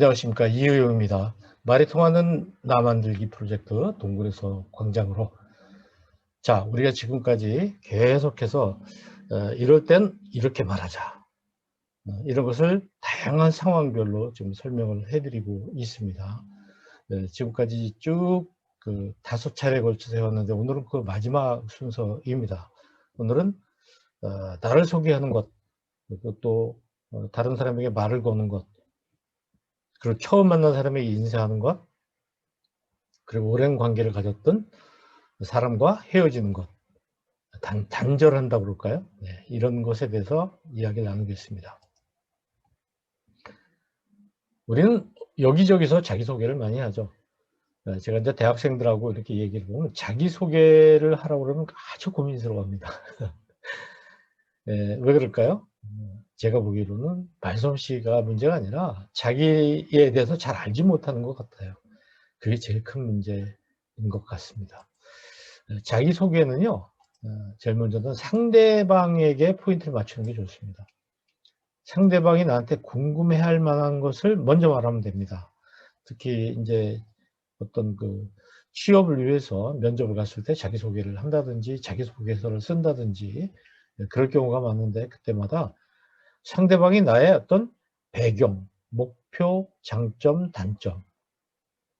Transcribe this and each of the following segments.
안녕하십니까, 이의용입니다. 말이 통하는 나 만들기 프로젝트 동굴에서 광장으로. 자, 우리가 지금까지 계속해서 이럴 땐 이렇게 말하자, 이런 것을 다양한 상황별로 지금 설명을 해드리고 있습니다. 지금까지 쭉 그 5차례에 걸쳐서 해왔는데 오늘은 그 마지막 순서입니다. 오늘은 나를 소개하는 것, 그리고 또 다른 사람에게 말을 거는 것, 그리고 처음 만난 사람에게 인사하는 것, 그리고 오랜 관계를 가졌던 사람과 헤어지는 것, 단절한다고 그럴까요? 네, 이런 것에 대해서 이야기를 나누겠습니다. 우리는 여기저기서 자기소개를 많이 하죠. 제가 이제 대학생들하고 이렇게 얘기를 보면 자기소개를 하라고 그러면 아주 고민스러워합니다. 왜 그럴까요? 제가 보기로는 말솜씨가 문제가 아니라 자기에 대해서 잘 알지 못하는 것 같아요. 그게 제일 큰 문제인 것 같습니다. 자기소개는요, 제일 먼저는 상대방에게 포인트를 맞추는 게 좋습니다. 상대방이 나한테 궁금해할 만한 것을 먼저 말하면 됩니다. 특히 이제 어떤 그 취업을 위해서 면접을 갔을 때 자기소개를 한다든지 자기소개서를 쓴다든지 그럴 경우가 많은데, 그때마다 상대방이 나의 어떤 배경, 목표, 장점, 단점,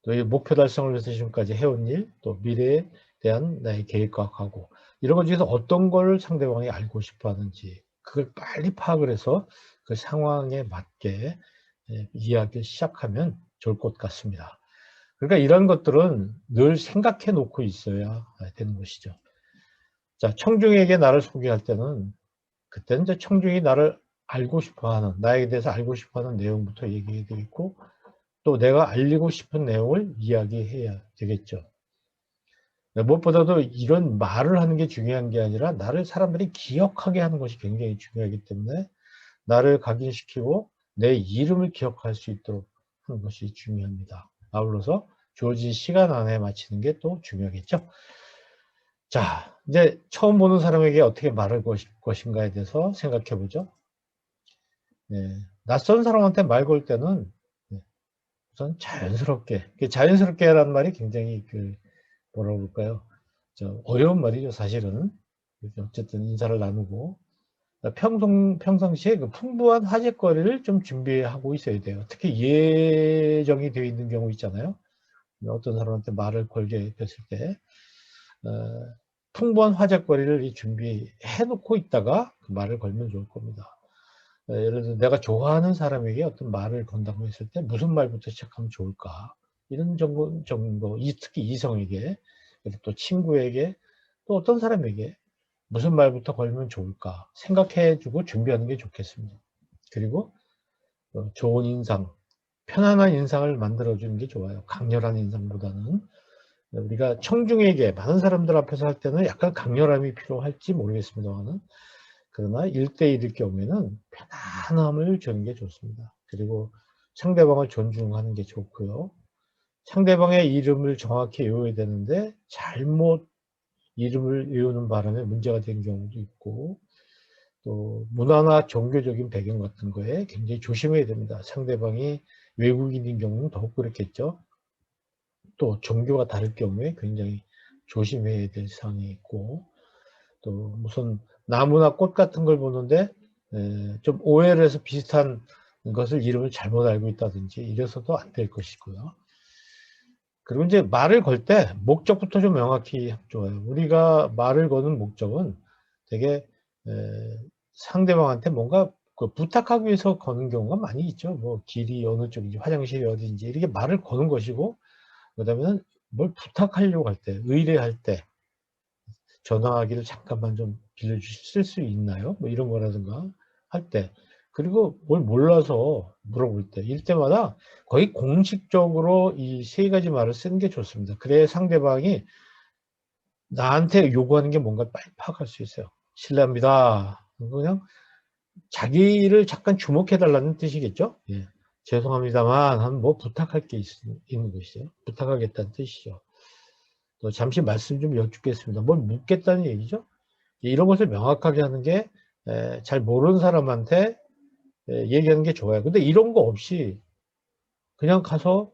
또 이 목표 달성을 위해서 지금까지 해온 일, 또 미래에 대한 나의 계획과 각오, 이런 것 중에서 어떤 걸 상대방이 알고 싶어 하는지 그걸 빨리 파악을 해서 그 상황에 맞게 이야기를 시작하면 좋을 것 같습니다. 그러니까 이런 것들은 늘 생각해 놓고 있어야 되는 것이죠. 자, 청중에게 나를 소개할 때는, 그때는 이제 청중이 나를 알고 싶어 하는, 나에 대해서 알고 싶어 하는 내용부터 얘기해 드리고, 또 내가 알리고 싶은 내용을 이야기해야 되겠죠. 무엇보다도 이런 말을 하는 게 중요한 게 아니라 나를 사람들이 기억하게 하는 것이 굉장히 중요하기 때문에 나를 각인시키고 내 이름을 기억할 수 있도록 하는 것이 중요합니다. 아울러서 주어진 시간 안에 마치는 게 또 중요하겠죠. 자, 이제 처음 보는 사람에게 어떻게 말할 것인가에 대해서 생각해 보죠. 낯선 사람한테 말 걸 때는 우선 자연스럽게, 자연스럽게라는 말이 굉장히 뭐라고 그럴까요? 어려운 말이죠, 사실은. 어쨌든 인사를 나누고 평상시에 그 풍부한 화제거리를 좀 준비하고 있어야 돼요. 특히 예정이 되어 있는 경우 있잖아요. 어떤 사람한테 말을 걸게 됐을 때 풍부한 화제거리를 준비해 놓고 있다가 그 말을 걸면 좋을 겁니다. 예를 들어 내가 좋아하는 사람에게 어떤 말을 건다고 했을 때 무슨 말부터 시작하면 좋을까, 이런 정도, 특히 이성에게, 그리고 또 친구에게, 또 어떤 사람에게 무슨 말부터 걸면 좋을까 생각해 주고 준비하는 게 좋겠습니다. 그리고 좋은 인상, 편안한 인상을 만들어 주는 게 좋아요. 강렬한 인상보다는. 우리가 청중에게, 많은 사람들 앞에서 할 때는 약간 강렬함이 필요할지 모르겠습니다만, 그러나 1대1일 경우에는 편안함을 주는 게 좋습니다. 그리고 상대방을 존중하는 게 좋고요. 상대방의 이름을 정확히 외워야 되는데 잘못 이름을 외우는 바람에 문제가 된 경우도 있고, 또 문화나 종교적인 배경 같은 거에 굉장히 조심해야 됩니다. 상대방이 외국인인 경우는 더욱 그렇겠죠. 또 종교가 다를 경우에 굉장히 조심해야 될 사항이 있고, 또 무슨 나무나 꽃 같은 걸 보는데 좀 오해를 해서 비슷한 것을 이름을 잘못 알고 있다든지 이래서도 안 될 것이고요. 그리고 이제 말을 걸 때 목적부터 좀 명확히 하면 좋아요. 우리가 말을 거는 목적은 되게 상대방한테 뭔가 부탁하기 위해서 거는 경우가 많이 있죠. 뭐 길이 어느 쪽인지, 화장실이 어디인지, 이렇게 말을 거는 것이고, 그다음에는 뭘 부탁하려고 할 때, 의뢰할 때, 전화기를 잠깐만 좀 빌려주실 수 있나요? 뭐 이런 거라든가 할 때, 그리고 뭘 몰라서 물어볼 때, 이럴 때마다 거의 공식적으로 이 3가지 말을 쓰는 게 좋습니다. 그래야 상대방이 나한테 요구하는 게 뭔가 빨리 파악할 수 있어요. 실례합니다. 그냥 자기를 잠깐 주목해 달라는 뜻이겠죠? 예. 죄송합니다만, 한 뭐 부탁할 게 있는 것이죠. 부탁하겠다는 뜻이죠. 또 잠시 말씀 좀 여쭙겠습니다. 뭘 묻겠다는 얘기죠? 이런 것을 명확하게 하는 게 잘 모르는 사람한테 얘기하는 게 좋아요. 근데 이런 거 없이 그냥 가서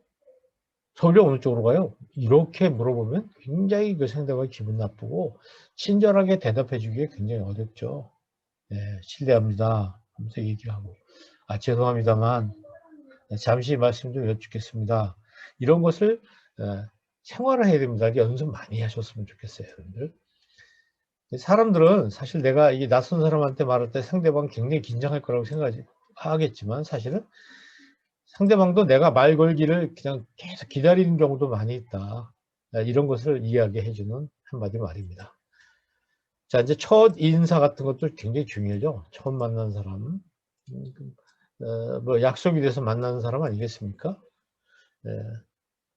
서울이 어느 쪽으로 가요? 이렇게 물어보면 굉장히 그 상대방이 기분 나쁘고 친절하게 대답해 주기에 굉장히 어렵죠. 예, 실례합니다 하면서 얘기하고, 아, 죄송합니다만 잠시 말씀 좀 여쭙겠습니다. 이런 것을 생활화해야 됩니다. 연습 많이 하셨으면 좋겠어요, 여러분들. 사람들은 사실 내가 이 낯선 사람한테 말할 때 상대방 굉장히 긴장할 거라고 생각하겠지만, 사실은 상대방도 내가 말 걸기를 그냥 계속 기다리는 경우도 많이 있다. 이런 것을 이야기해 주는 한마디 말입니다. 자, 이제 첫 인사 같은 것도 굉장히 중요하죠. 처음 만난 사람. 뭐 약속이 돼서 만나는 사람 아니겠습니까?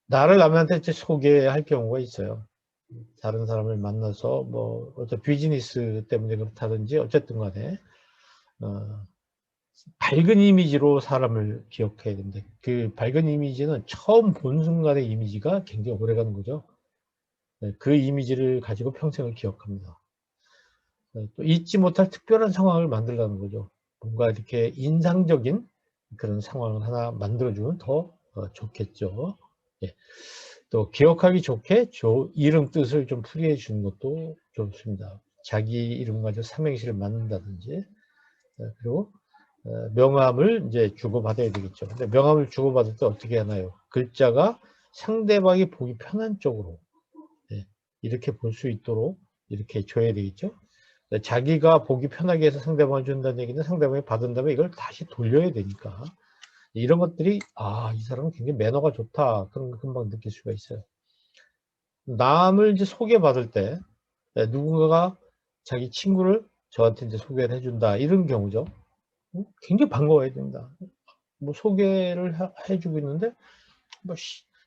나를 남한테 이제 소개할 경우가 있어요. 다른 사람을 만나서 뭐 어떤 비즈니스 때문에 그렇다든지 어쨌든 간에 밝은 이미지로 사람을 기억해야 됩니다. 그 밝은 이미지는 처음 본 순간의 이미지가 굉장히 오래가는 거죠. 그 이미지를 가지고 평생을 기억합니다. 또 잊지 못할 특별한 상황을 만들라는 거죠. 뭔가 이렇게 인상적인 그런 상황을 하나 만들어주면 더 좋겠죠. 예. 또 기억하기 좋게 이름 뜻을 좀 풀이해 주는 것도 좋습니다. 자기 이름 가지고 삼행시를 만든다든지, 그리고 명함을 이제 주고받아야 되겠죠. 근데 명함을 주고받을 때 어떻게 하나요? 글자가 상대방이 보기 편한 쪽으로, 이렇게 볼 수 있도록 이렇게 줘야 되겠죠. 자기가 보기 편하게 해서 상대방을 준다는 얘기는 상대방이 받은 다음에 이걸 다시 돌려야 되니까, 이런 것들이, 아, 이 사람은 굉장히 매너가 좋다, 그런 걸 금방 느낄 수가 있어요. 남을 이제 소개받을 때 누군가가 자기 친구를 저한테 이제 소개를 해준다, 이런 경우죠. 굉장히 반가워야 됩니다. 뭐 소개를 해주고 있는데 뭐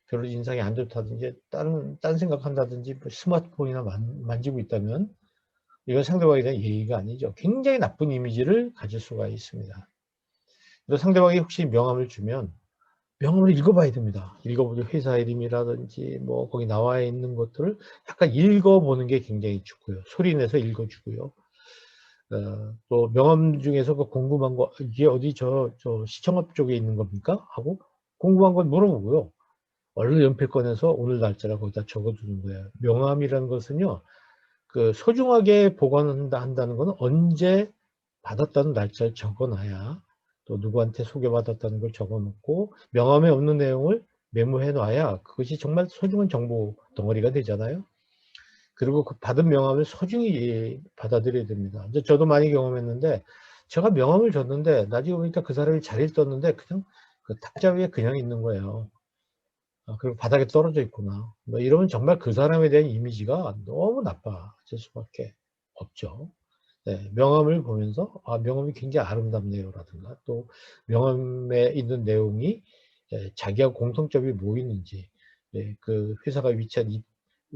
별로 인상이 안 좋다든지 딴 생각한다든지 뭐 스마트폰이나 만지고 있다면 이건 상대방에 대한 예의가 아니죠. 굉장히 나쁜 이미지를 가질 수가 있습니다. 그래서 상대방이 혹시 명함을 주면 명함을 읽어봐야 됩니다. 읽어보죠. 회사 이름이라든지 뭐 거기 나와 있는 것들을 약간 읽어보는 게 굉장히 좋고요. 소리 내서 읽어주고요. 또 명함 중에서 그 궁금한 거, 이게 어디 저 시청 쪽에 있는 겁니까? 하고 궁금한 건 물어보고요. 얼른 연필 꺼내서 오늘 날짜를 거기다 적어두는 거예요. 명함이라는 것은요, 그 소중하게 보관한다는 것은 언제 받았다는 날짜를 적어놔야, 또 누구한테 소개받았다는 걸 적어놓고 명함에 없는 내용을 메모해 놔야 그것이 정말 소중한 정보 덩어리가 되잖아요. 그리고 그 받은 명함을 소중히 받아들여야 됩니다. 이제 저도 많이 경험했는데, 제가 명함을 줬는데 나중에 보니까 그 사람이 잘 읽었는데 그냥 그 탁자 위에 그냥 있는 거예요. 그리고 바닥에 떨어져 있구나. 뭐 이러면 정말 그 사람에 대한 이미지가 너무 나빠질 수밖에 없죠. 네, 명함을 보면서 아, 명함이 굉장히 아름답네요 라든가, 또 명함에 있는 내용이 자기하고 공통점이 뭐 있는지, 그 회사가 위치한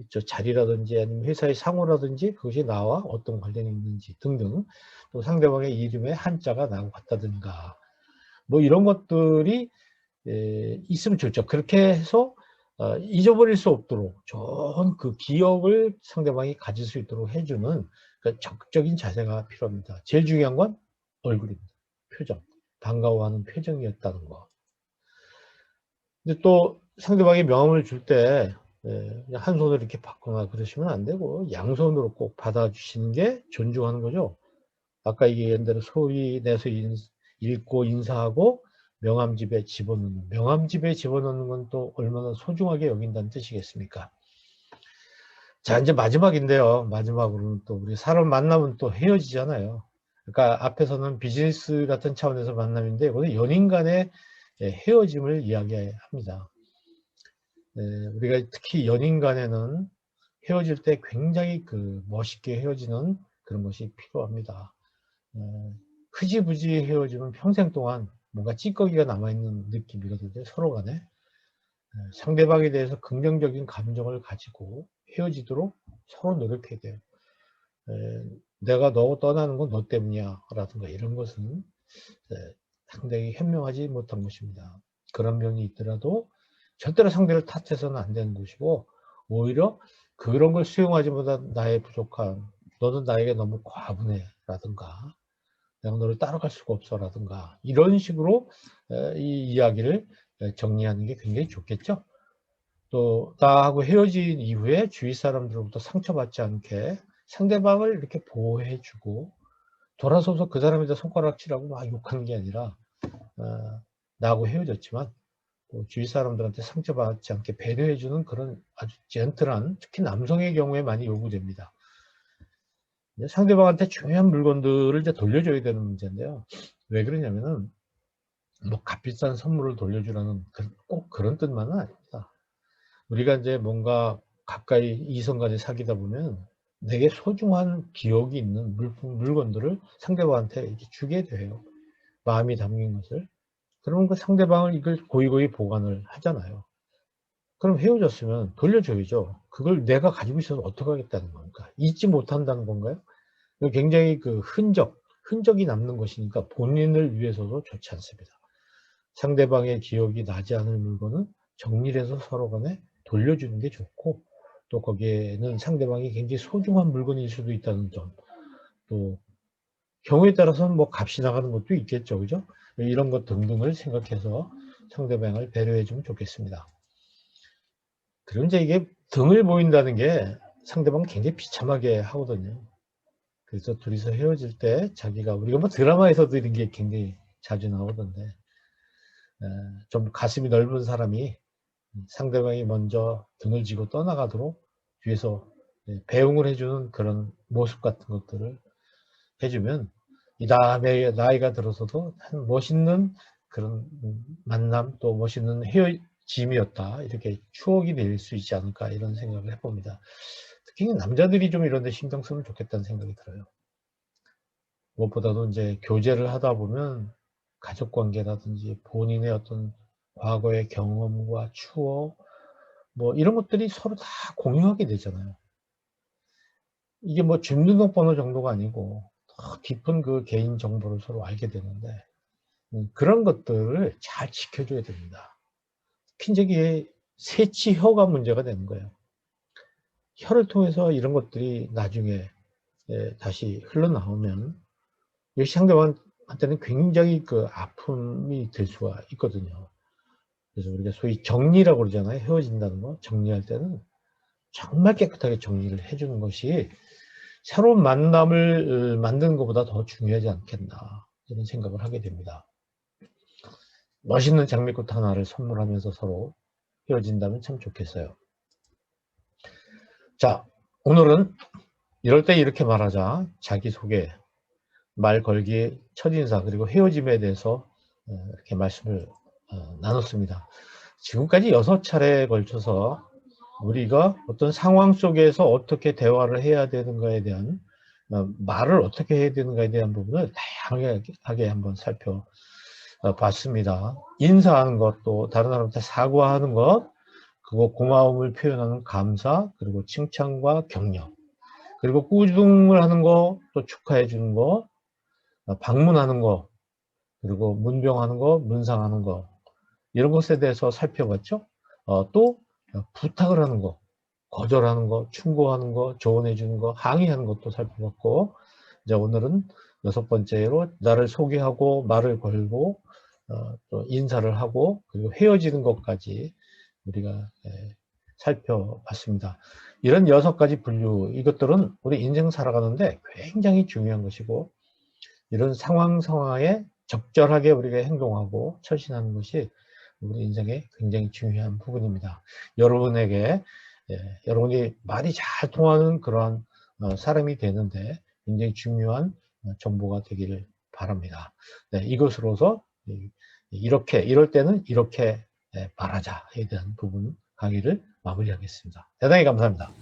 저 자리라든지 아니면 회사의 상호라든지 그것이 나와 어떤 관련이 있는지 등등, 또 상대방의 이름에 한자가 나고 같다든가, 뭐 이런 것들이 있으면 좋죠. 그렇게 해서 잊어버릴 수 없도록 좋은 그 기억을 상대방이 가질 수 있도록 해주는 그 적극적인 자세가 필요합니다. 제일 중요한 건 얼굴입니다. 표정. 반가워하는 표정이었다는 거. 근데 또 상대방이 명함을 줄 때 그냥 한 손으로 이렇게 받거나 그러시면 안 되고 양손으로 꼭 받아주시는 게 존중하는 거죠. 아까 얘기한 대로 소리 내서 읽고 인사하고 명함집에 집어넣는, 명함집에 집어넣는 건 또 얼마나 소중하게 여긴다는 뜻이겠습니까? 자, 이제 마지막인데요. 마지막으로는 또 우리 사람 만나면 또 헤어지잖아요. 그러니까 앞에서는 비즈니스 같은 차원에서 만남인데 이거는 연인 간의 헤어짐을 이야기합니다. 우리가 특히 연인 간에는 헤어질 때 굉장히 그 멋있게 헤어지는 그런 것이 필요합니다. 흐지부지 헤어지면 평생 동안 뭔가 찌꺼기가 남아있는 느낌이거든요. 서로 간에. 상대방에 대해서 긍정적인 감정을 가지고 헤어지도록 서로 노력해야 돼요. 내가 너 떠나는 건 너 때문이야 라든가 이런 것은 상당히 현명하지 못한 것입니다. 그런 면이 있더라도 절대로 상대를 탓해서는 안 되는 것이고, 오히려 그런 걸 수용하지 못한 나의 부족함, 너는 나에게 너무 과분해 라든가, 내가 너를 따라갈 수가 없어 라든가, 이런 식으로 이 이야기를 정리하는 게 굉장히 좋겠죠. 또 나하고 헤어진 이후에 주위 사람들로부터 상처받지 않게 상대방을 이렇게 보호해 주고, 돌아서서 그 사람에다 손가락질하고 막 욕하는 게 아니라 나하고 헤어졌지만 또 주위 사람들한테 상처받지 않게 배려해 주는 그런 아주 젠틀한, 특히 남성의 경우에 많이 요구됩니다. 상대방한테 중요한 물건들을 이제 돌려줘야 되는 문제인데요. 왜 그러냐면은 뭐 값비싼 선물을 돌려주라는 꼭 그런 뜻만은 아닙니다. 우리가 이제 뭔가 가까이 이성 간에 사귀다 보면 되게 소중한 기억이 있는 물건들을 상대방한테 이렇게 주게 돼요. 마음이 담긴 것을. 그러면 그 상대방은 이걸 고이고이 보관을 하잖아요. 그럼 헤어졌으면 돌려줘야죠. 그걸 내가 가지고 있어서 어떡하겠다는 겁니까? 잊지 못한다는 건가요? 굉장히 그 흔적이 남는 것이니까 본인을 위해서도 좋지 않습니다. 상대방의 기억이 나지 않을 물건은 정리를 해서 서로 간에 돌려주는 게 좋고, 또 거기에는 상대방이 굉장히 소중한 물건일 수도 있다는 점, 또 경우에 따라서는 뭐 값이 나가는 것도 있겠죠. 그죠? 이런 것 등등을 생각해서 상대방을 배려해 주면 좋겠습니다. 그리고 이제 이게 등을 보인다는 게 상대방을 굉장히 비참하게 하거든요. 그래서 둘이서 헤어질 때 자기가, 우리가 뭐 드라마에서도 이런 게 굉장히 자주 나오던데, 좀 가슴이 넓은 사람이 상대방이 먼저 등을 지고 떠나가도록 뒤에서 배웅을 해주는 그런 모습 같은 것들을 해주면, 이 다음에 나이가 들어서도 한 멋있는 그런 만남, 또 멋있는 헤어짐이었다, 이렇게 추억이 될 수 있지 않을까, 이런 생각을 해봅니다. 특히 남자들이 좀 이런 데 신경 쓰면 좋겠다는 생각이 들어요. 무엇보다도 이제 교제를 하다 보면 가족 관계라든지 본인의 어떤 과거의 경험과 추억, 뭐 이런 것들이 서로 다 공유하게 되잖아요. 이게 뭐 주민등록번호 정도가 아니고 더 깊은 그 개인 정보를 서로 알게 되는데, 그런 것들을 잘 지켜줘야 됩니다. 특히 이제 세치혀가 문제가 되는 거예요. 혀를 통해서 이런 것들이 나중에 다시 흘러나오면 이 상대방한테는 굉장히 그 아픔이 될 수가 있거든요. 그래서 우리가 소위 정리라고 그러잖아요. 헤어진다는 거. 정리할 때는 정말 깨끗하게 정리를 해주는 것이 새로운 만남을 만드는 것보다 더 중요하지 않겠나, 이런 생각을 하게 됩니다. 멋있는 장미꽃 하나를 선물하면서 서로 헤어진다면 참 좋겠어요. 자, 오늘은 이럴 때 이렇게 말하자, 자기소개, 말 걸기, 첫인상, 그리고 헤어짐에 대해서 이렇게 말씀을 나눴습니다. 지금까지 6차례에 걸쳐서 우리가 어떤 상황 속에서 어떻게 대화를 해야 되는가에 대한, 말을 어떻게 해야 되는가에 대한 부분을 다양하게 한번 살펴봤습니다. 인사하는 것, 또 다른 사람한테 사과하는 것, 그리고 고마움을 표현하는 감사, 그리고 칭찬과 격려, 그리고 꾸중을 하는 거, 또 축하해 주는 거, 방문하는 거, 그리고 문병하는 거, 문상하는 거, 이런 것에 대해서 살펴봤죠. 또 부탁을 하는 거, 거절하는 거, 충고하는 거, 조언해 주는 거, 항의하는 것도 살펴봤고, 이제 오늘은 6번째로 나를 소개하고 말을 걸고 또 인사를 하고 그리고 헤어지는 것까지 우리가 살펴봤습니다. 이런 6가지 분류, 이것들은 우리 인생 살아가는데 굉장히 중요한 것이고, 이런 상황에 적절하게 우리가 행동하고 처신하는 것이 우리 인생의 굉장히 중요한 부분입니다. 여러분에게 여러분이 말이 잘 통하는 그러한 사람이 되는데 굉장히 중요한 정보가 되기를 바랍니다. 네, 이것으로서 이럴 때는 이렇게 말하자에 대한 부분 강의를 마무리하겠습니다. 대단히 감사합니다.